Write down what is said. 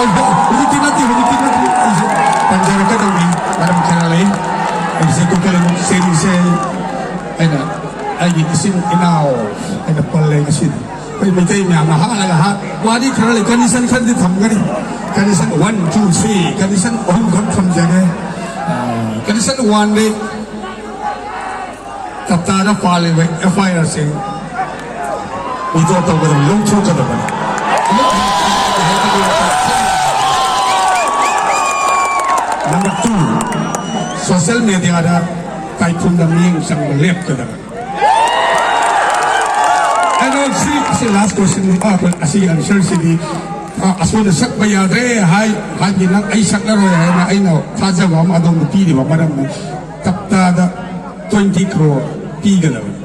Ulitin natin. Panjara ka daw parang kanalay. Ay sa ko ka lang ay na, ay isin inaw, ay na pala kasi. Ay may tayo niya, mahalaga. Wadi kanalay, kanisan kan di tamgani. Kanisan 1, 2, 3, kanisan kan tamjane. Kanisan 1 day, Tapta na pali with FIR saying, ito ito ko ng long choke ka naman. Number 2, social media ada kahit kung naming isang lep ka naman. And si last question kasi answer si aso na sak bayade hay ginang ay sak na roya na ay na kajawa ma adong pili ba parang Tapta da 20 crore piga naman.